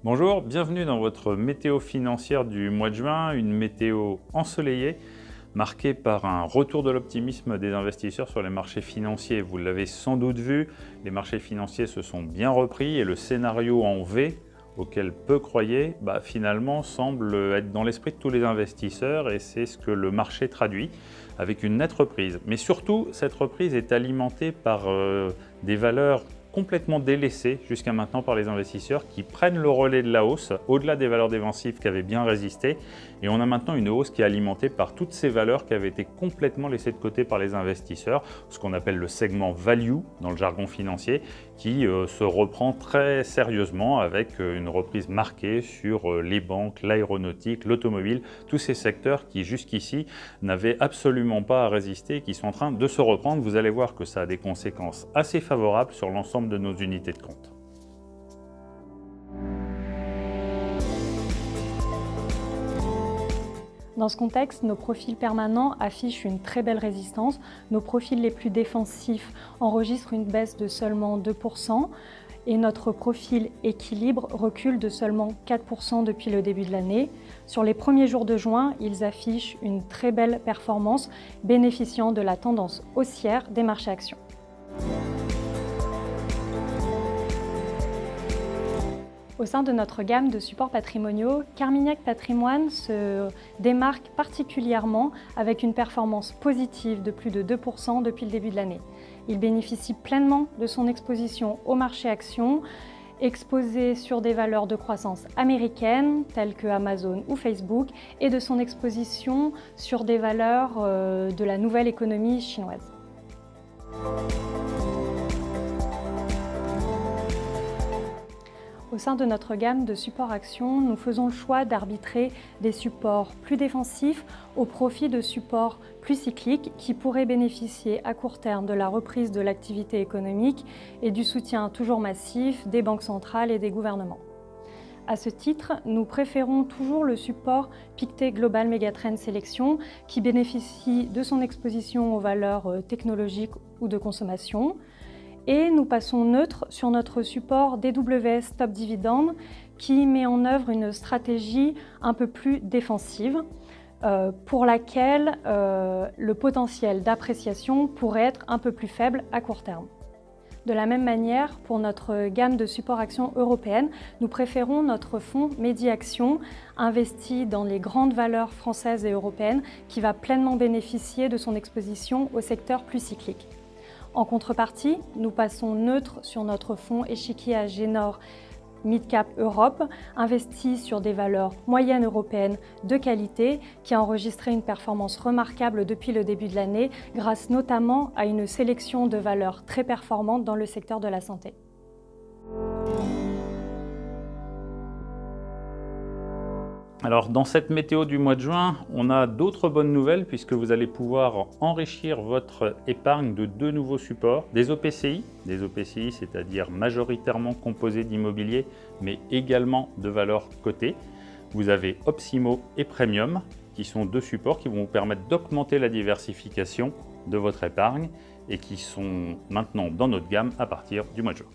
Bonjour, bienvenue dans votre météo financière du mois de juin, une météo ensoleillée marquée par un retour de l'optimisme des investisseurs sur les marchés financiers. Vous l'avez sans doute vu, les marchés financiers se sont bien repris et le scénario en V auquel peu croyaient, finalement semble être dans l'esprit de tous les investisseurs et c'est ce que le marché traduit avec une nette reprise. Mais surtout, cette reprise est alimentée par des valeurs complètement délaissées jusqu'à maintenant par les investisseurs qui prennent le relais de la hausse au-delà des valeurs défensives qui avaient bien résisté. Et on a maintenant une hausse qui est alimentée par toutes ces valeurs qui avaient été complètement laissées de côté par les investisseurs, ce qu'on appelle le segment value dans le jargon financier, qui se reprend très sérieusement avec une reprise marquée sur les banques, l'aéronautique, l'automobile, tous ces secteurs qui jusqu'ici n'avaient absolument pas à résister et qui sont en train de se reprendre. Vous allez voir que ça a des conséquences assez favorables sur l'ensemble de nos unités de compte. Dans ce contexte, nos profils permanents affichent une très belle résistance. Nos profils les plus défensifs enregistrent une baisse de seulement 2% et notre profil équilibre recule de seulement 4% depuis le début de l'année. Sur les premiers jours de juin, ils affichent une très belle performance bénéficiant de la tendance haussière des marchés actions. Au sein de notre gamme de supports patrimoniaux, Carmignac Patrimoine se démarque particulièrement avec une performance positive de plus de 2% depuis le début de l'année. Il bénéficie pleinement de son exposition au marché actions, exposé sur des valeurs de croissance américaines telles que Amazon ou Facebook, et de son exposition sur des valeurs de la nouvelle économie chinoise. Au sein de notre gamme de supports actions, nous faisons le choix d'arbitrer des supports plus défensifs au profit de supports plus cycliques qui pourraient bénéficier à court terme de la reprise de l'activité économique et du soutien toujours massif des banques centrales et des gouvernements. À ce titre, nous préférons toujours le support Pictet Global Megatrend Selection qui bénéficie de son exposition aux valeurs technologiques ou de consommation. Et nous passons neutre sur notre support DWS Top Dividend qui met en œuvre une stratégie un peu plus défensive pour laquelle le potentiel d'appréciation pourrait être un peu plus faible à court terme. De la même manière, pour notre gamme de support actions européenne, nous préférons notre fonds Medi-Action investi dans les grandes valeurs françaises et européennes qui va pleinement bénéficier de son exposition au secteur plus cyclique. En contrepartie, nous passons neutre sur notre fonds échiquier Agénor Mid-Cap Europe, investi sur des valeurs moyennes européennes de qualité, qui a enregistré une performance remarquable depuis le début de l'année, grâce notamment à une sélection de valeurs très performantes dans le secteur de la santé. Alors dans cette météo du mois de juin, on a d'autres bonnes nouvelles puisque vous allez pouvoir enrichir votre épargne de deux nouveaux supports, des OPCI c'est-à-dire majoritairement composés d'immobilier mais également de valeurs cotées. Vous avez Opsimo et Premium qui sont deux supports qui vont vous permettre d'augmenter la diversification de votre épargne et qui sont maintenant dans notre gamme à partir du mois de juin.